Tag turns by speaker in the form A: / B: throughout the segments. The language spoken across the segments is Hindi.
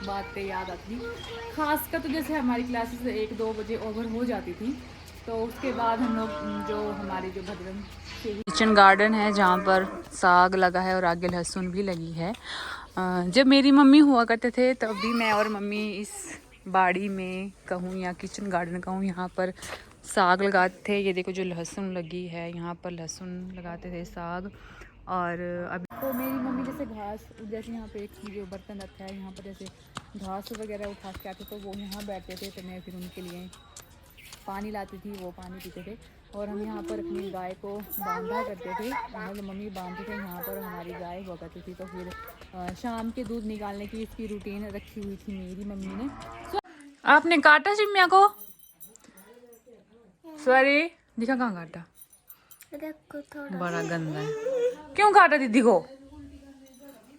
A: बातें याद आती थी। खासकर तो जैसे हमारी क्लासेस 1-2 बजे ओवर हो जाती थी, तो उसके बाद हम लोग जो हमारे जो भद्रम किचन गार्डन है जहाँ पर साग लगा है और आगे लहसुन भी लगी है। जब मेरी मम्मी हुआ करते थे तब भी मैं और मम्मी इस बाड़ी में कहूँ या किचन गार्डन कहूँ यहाँ पर साग लगाते थे। ये देखो जो लहसुन लगी है, यहाँ पर लहसुन लगाते थे, साग। और अभी तो मेरी मम्मी जैसे घास, जैसे यहाँ पे एक जो बर्तन रखा है यहाँ पर, जैसे घास वगैरह उठा के आते तो वो यहाँ बैठते थे, तो मैं फिर उनके लिए पानी लाती थी, वो पानी पीते थे। और हम यहाँ पर अपनी गाय को बांधा करते थे, मतलब मम्मी बांधते थे यहाँ पर, हमारी गाय हुआ करती थी। तो फिर शाम के दूध निकालने की इसकी रूटीन रखी हुई थी मेरी मम्मी ने। आपने काटा चिमिया को? सॉरी, दिखा कहाँ काटा? बड़ा गंदा है। क्यों काटा दीदी को?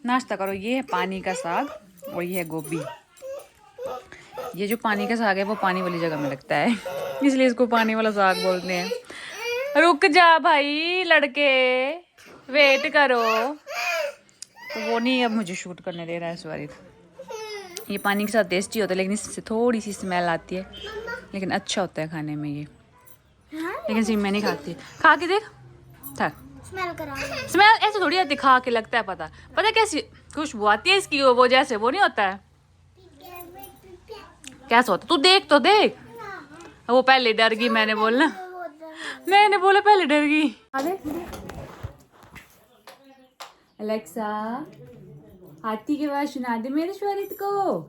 A: नाश्ता करो। ये है पानी का साग और ये है गोभी। ये जो पानी का साग है वो पानी वाली जगह में लगता है, इसलिए इसको पानी वाला साग बोलते हैं। रुक जा भाई लड़के, वेट करो। तो वो नहीं अब मुझे शूट करने दे रहा है सॉरी। ये पानी के साथ टेस्टी होता है, लेकिन इससे थोड़ी सी स्मेल आती है, लेकिन अच्छा होता है खाने में ये। लेकिन सिम मैं नहीं खाती। खा के देख, था स्मेल ऐसे थोड़ी आती, खा के लगता है पता कैसी खुशबू आती है इसकी, वो जैसे वो नहीं होता है। कैसा होता तू देख तो देख। वो पहले डर गई, मैंने बोला पहले डर गई। अलेक्सा हाथी की आवाज सुना दे मेरे स्वरित को।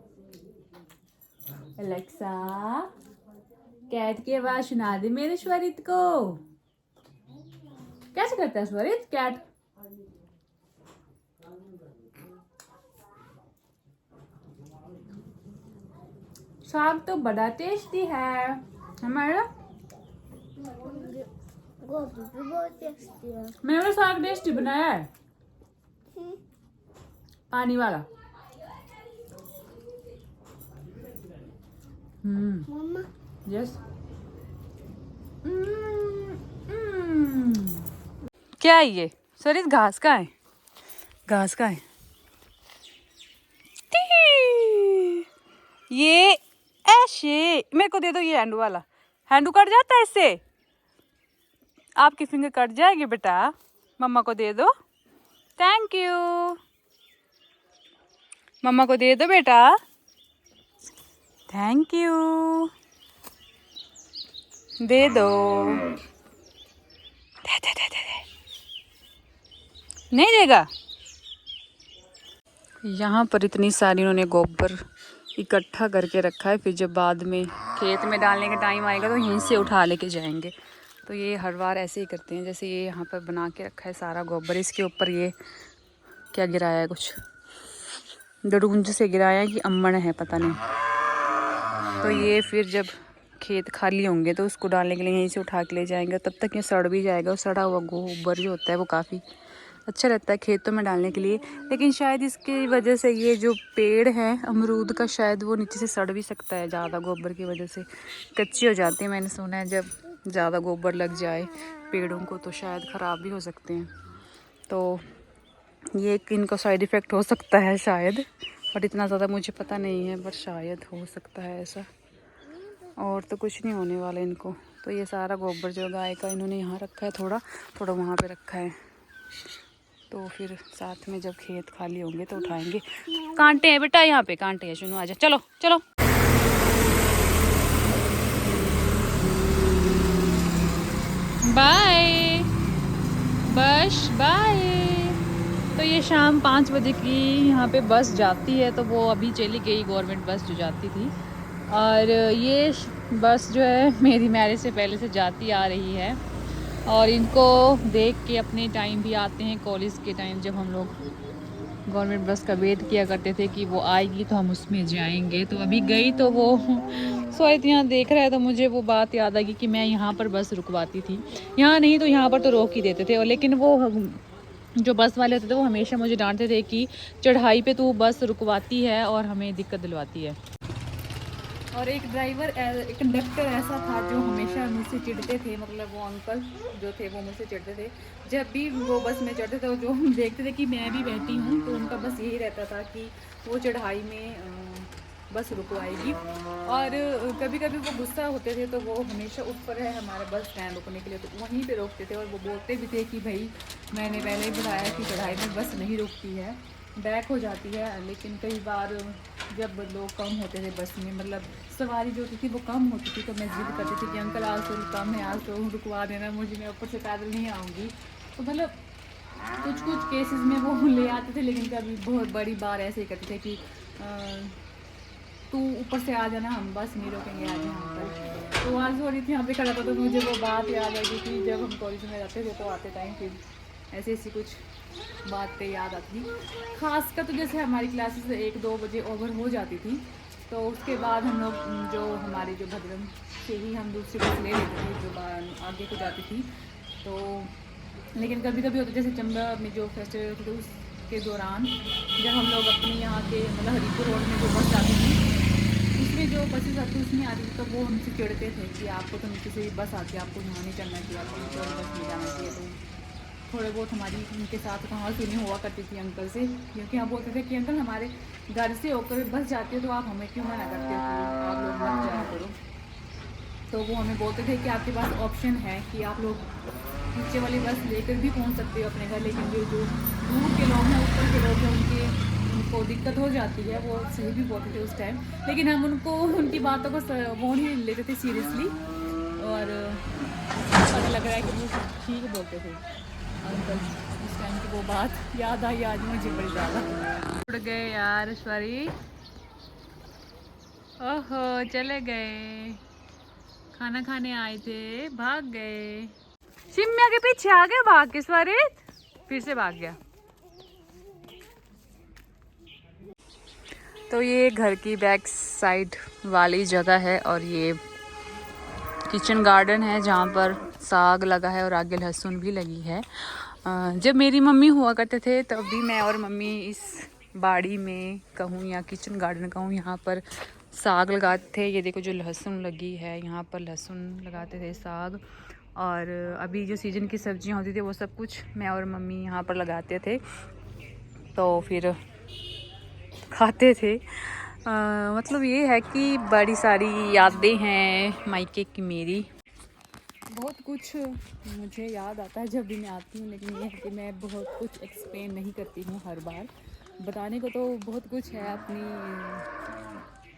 A: अलेक्सा कैट की आवाज सुना दे मेरे स्वरित को। कैसे करता है स्वरित कैट? साग तो बड़ा टेस्टी है हमारा। बहुत टेस्टी है। मेरा साग टेस्टी बनाया है, पानी वाला। मम्मा यस। क्या है ये सरित? घास का है, घास का है। ये ऐसे मेरे को दे दो, ये हैंडू वाला। हैंडू कट जाता है इससे, आपकी फिंगर कट जाएगी बेटा। मम्मा को दे दो, थैंक यू। मम्मा को दे दो बेटा, थैंक यू। दे दो, दे दे दे दे दे। नहीं देगा। यहाँ पर इतनी सारी उन्होंने गोबर इकट्ठा करके रखा है, फिर जब बाद में खेत में डालने का टाइम आएगा तो यहीं से उठा लेके जाएंगे। तो ये हर बार ऐसे ही करते हैं। जैसे ये यहाँ पर बना के रखा है सारा गोबर, इसके ऊपर ये क्या गिराया है, कुछ डडूंज से गिराया है कि अम्मन है पता नहीं। तो ये फिर जब खेत खाली होंगे तो उसको डालने के लिए यहीं से उठा के ले जाएंगे। तब तक ये सड़ भी जाएगा, और सड़ा हुआ गोबर जो होता है वो काफ़ी अच्छा रहता है खेतों में डालने के लिए। लेकिन शायद इसकी वजह से ये जो पेड़ है अमरूद का, शायद वो नीचे से सड़ भी सकता है, ज़्यादा गोबर की वजह से कच्ची हो जाती है। मैंने सुना है जब ज़्यादा गोबर लग जाए पेड़ों को तो शायद ख़राब भी हो सकते हैं। तो ये एक इनका साइड इफ़ेक्ट हो सकता है शायद, बट इतना ज़्यादा मुझे पता नहीं है, पर शायद हो सकता है ऐसा। और तो कुछ नहीं होने वाला इनको। तो ये सारा गोबर जो गाय का इन्होंने यहाँ रखा है, थोड़ा थोड़ा वहाँ पे रखा है। तो फिर साथ में जब खेत खाली होंगे तो उठाएंगे। कांटे हैं बेटा, यहाँ पे कांटे हैं। सुनो आजा, चलो चलो। बाय बस बाय। तो ये शाम 5 बजे की यहाँ पे बस जाती है, तो वो अभी चली गई, गवर्नमेंट बस जो जाती थी। और ये बस जो है मेरी मैरिज से पहले से जाती आ रही है। और इनको देख के अपने टाइम भी आते हैं, कॉलेज के टाइम जब हम लोग गवर्नमेंट बस का वेट किया करते थे कि वो आएगी तो हम उसमें जाएंगे। तो अभी गई तो वो स्वाति यहाँ देख रहा है, तो मुझे वो बात याद आ गई कि मैं यहाँ पर बस रुकवाती थी। यहाँ नहीं तो यहाँ पर तो रोक ही देते थे, और लेकिन वो जो बस वाले होते थे वो हमेशा मुझे डांटते थे कि चढ़ाई पे तू बस रुकवाती है और हमें दिक्कत दिलवाती है। और एक ड्राइवर, एक कंडक्टर ऐसा था जो हमेशा मुझसे चिढ़ते थे, मतलब वो अंकल जो थे वो मुझसे चिढ़ते थे। जब भी वो बस में चढ़ते थे, जो देखते थे कि मैं भी बैठी हूँ, तो उनका बस यही रहता था कि वो चढ़ाई में बस रुकवाएगी। और कभी कभी वो गुस्सा होते थे तो वो हमेशा ऊपर है हमारा बस स्टैंड रुकने के लिए, तो वहीं पे रोकते थे और वो बोलते भी थे कि भाई मैंने पहले ही बताया कि चढ़ाई में बस नहीं रुकती है, बैक हो जाती है। लेकिन कई बार जब लोग कम होते थे बस में, मतलब सवारी जो होती थी वो कम होती थी, तो मैं ज़िद करती थी कि अंकल आज तो कम है, आज तो रुकवा देना मुझे, मैं ऊपर से पैदल नहीं आऊँगी। तो मतलब कुछ कुछ केसेस में वो ले आते थे, लेकिन कभी बहुत बड़ी बार ऐसे ही करते थे कि तू ऊपर से आ जाना, हम बस नहीं रोकेंगे आज यहाँ पर। तो आज हो रही थी यहाँ पे खड़ा था, तो मुझे वो बात याद आई कि जब हम कॉलेज में जाते थे तो आते टाइम फिर ऐसी ऐसी कुछ बातें याद आती थी। खासकर तो जैसे हमारी क्लासेस 1-2 बजे ओवर हो जाती थी, तो उसके बाद हम लोग जो हमारी जो भद्रम से ही हम दूसरी बस ले लेते थे जो आगे को जाती थी। तो लेकिन कभी कभी होता जैसे चंबा में जो फेस्टिवल होते थे उसके दौरान जब हम लोग अपने यहाँ के मतलब हरिपुर रोड में जो बस जाती थी, उसमें जो बसेस आती उसमें आती थी, तो वो हमसे चिढ़ते थे कि आपको तो नीचे से ही बस आती है, आपको यहाँ नहीं चलना चाहिए, आपको नीचे वाली बस में जाना चाहिए। तो थोड़े बहुत हमारी उनके साथ कहाँ सुनी हुआ करती थी अंकल से, क्योंकि हम बोलते थे कि अंकल हमारे घर से होकर बस जाती है तो आप हमें क्यों मना करते हो कि आप लोग मत जाया करो। तो वो हमें बोलते थे कि आपके पास ऑप्शन है कि आप लोग नीचे वाली बस लेकर भी पहुंच सकते हो अपने घर, लेकिन जो जो दूर के लोग हैं, ऊपर के लोग हैं, उनको दिक्कत हो जाती है। वो सही भी बोलते थे उस टाइम, लेकिन हम उनको उनकी बातों को वो नहीं लेते थे सीरियसली, और पता लग रहा है कि वो ठीक बोलते थे अंकल। उस टाइम की वो बात याद आई आज मुझे बड़ी ज़्यादा। उड़ गए यार ईश्वरी, ओहो चले गए, खाना खाने आए थे भाग गए। शिम्या के पीछे आ गए भाग के, स्वरित फिर से भाग गया। तो ये घर की बैक साइड वाली जगह है और ये किचन गार्डन है जहाँ पर साग लगा है और आगे लहसुन भी लगी है। जब मेरी मम्मी हुआ करते थे तब भी मैं और मम्मी इस बाड़ी में कहूँ या किचन गार्डन कहूँ यहाँ पर साग लगाते थे। ये देखो जो लहसुन लगी है, यहाँ पर लहसुन लगाते थे, साग। और अभी जो सीज़न की सब्जियाँ होती थी वो सब कुछ मैं और मम्मी यहाँ पर लगाते थे, तो फिर खाते थे। मतलब ये है कि बड़ी सारी यादें हैं मायके की मेरी। बहुत कुछ मुझे याद आता है जब भी मैं आती हूँ, लेकिन ये है कि मैं बहुत कुछ एक्सप्लेन नहीं करती हूँ हर बार। बताने को तो बहुत कुछ है अपनी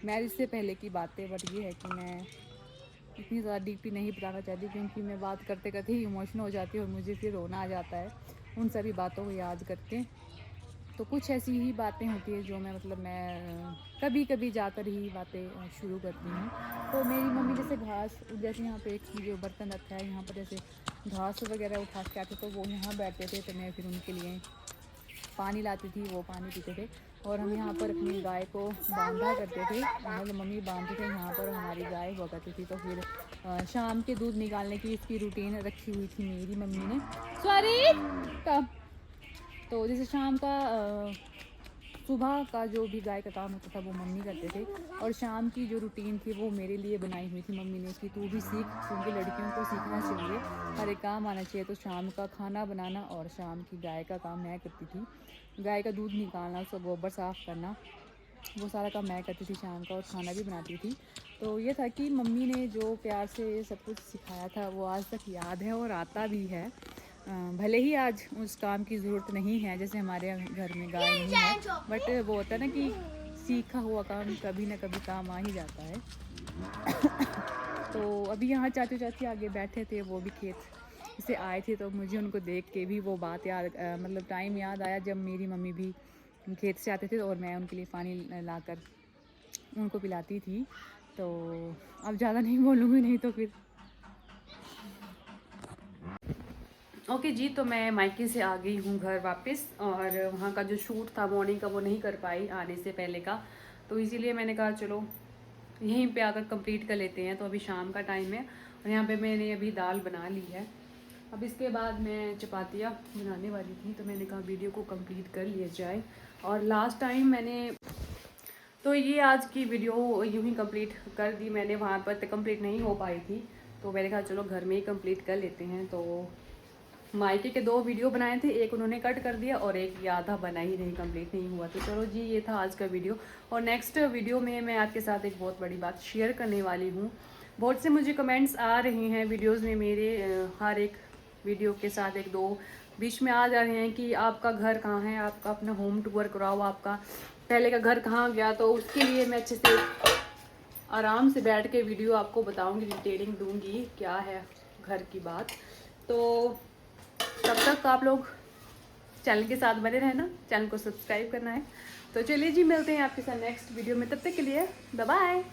A: मैरिज से पहले की बातें, बट ये है कि मैं इतनी ज़्यादा डीपली नहीं बताना चाहती, क्योंकि मैं बात करते करते ही इमोशनल हो जाती हूँ और मुझे फिर रोना आ जाता है उन सभी बातों को याद करके। तो कुछ ऐसी ही बातें होती है जो मैं कभी कभी जाकर ही बातें शुरू करती हूँ। तो मेरी मम्मी जैसे घास, जैसे यहाँ पे एक जो बर्तन रखा है यहाँ पर, जैसे घास वगैरह उठा के आते तो वो यहाँ बैठते थे, तो मैं फिर उनके लिए पानी लाती थी, वो पानी पीते थे। और हम यहाँ पर अपनी गाय को बांधा करते थे, मतलब मम्मी बांधते थे यहाँ पर, हमारी गाय हुआ करती थी। तो फिर शाम के दूध निकालने की इसकी रूटीन रखी हुई थी मेरी मम्मी ने। सॉरी कब, तो जैसे शाम का सुबह का जो भी गाय का काम होता था वो मम्मी करते थे, और शाम की जो रूटीन थी वो मेरे लिए बनाई हुई थी मम्मी ने कि तू भी सीख, क्योंकि लड़कियों को सीखना चाहिए, हर एक काम आना चाहिए। तो शाम का खाना बनाना और शाम की गाय का काम मैं करती थी, गाय का दूध निकालना, उसका गोबर साफ़ करना, वो सारा काम मैं करती थी शाम का, और खाना भी बनाती थी। तो ये था कि मम्मी ने जो प्यार से सब कुछ सिखाया था वो आज तक याद है और आता भी है। भले ही आज उस काम की ज़रूरत नहीं है, जैसे हमारे घर में गाय नहीं है, बट वो होता है ना कि सीखा हुआ काम कभी ना कभी काम आ ही जाता है। तो अभी यहाँ चाचू चाची आगे बैठे थे, वो भी खेत से आए थे, तो मुझे उनको देख के भी वो बात याद, मतलब टाइम याद आया जब मेरी मम्मी भी खेत से आते थे और मैं उनके लिए पानी लाकर उनको पिलाती थी। तो अब ज़्यादा नहीं बोलूँगी, नहीं तो फिर ओके जी। तो मैं मायके से आ गई हूँ घर वापस, और वहाँ का जो शूट था मॉर्निंग का वो नहीं कर पाई आने से पहले का, तो इसीलिए मैंने कहा चलो यहीं पे आकर कंप्लीट कर लेते हैं। तो अभी शाम का टाइम है और यहाँ पे मैंने अभी दाल बना ली है। अब इसके बाद मैं चपातियाँ बनाने वाली थी, तो मैंने कहा वीडियो को कंप्लीट कर लिया जाए। और लास्ट टाइम मैंने, तो ये आज की वीडियो यूँ ही कंप्लीट कर दी मैंने, वहाँ पर तो कंप्लीट नहीं हो पाई थी, तो मैंने कहा चलो घर में ही कंप्लीट कर लेते हैं। तो मायके के 2 वीडियो बनाए थे, एक उन्होंने कट कर दिया और एक ये आधा बना ही नहीं, कंप्लीट नहीं हुआ। तो चलो जी, ये था आज का वीडियो। और नेक्स्ट वीडियो में मैं आपके साथ एक बहुत बड़ी बात शेयर करने वाली हूँ। बहुत से मुझे कमेंट्स आ रहे हैं वीडियोज़ में मेरे, हर एक वीडियो के साथ 1-2 बीच में आ जा रहे हैं कि आपका घर कहाँ है, आपका अपना होम टूर कराओ, आपका पहले का घर कहाँ गया। तो उसके लिए मैं अच्छे से आराम से बैठ के वीडियो आपको बताऊंगी, डिटेलिंग दूंगी क्या है घर की बात। तो तब तक आप लोग चैनल के साथ बने रहना, चैनल को सब्सक्राइब करना है। तो चलिए जी, मिलते हैं आपके साथ नेक्स्ट वीडियो में, तब तक के लिए बाय बाय।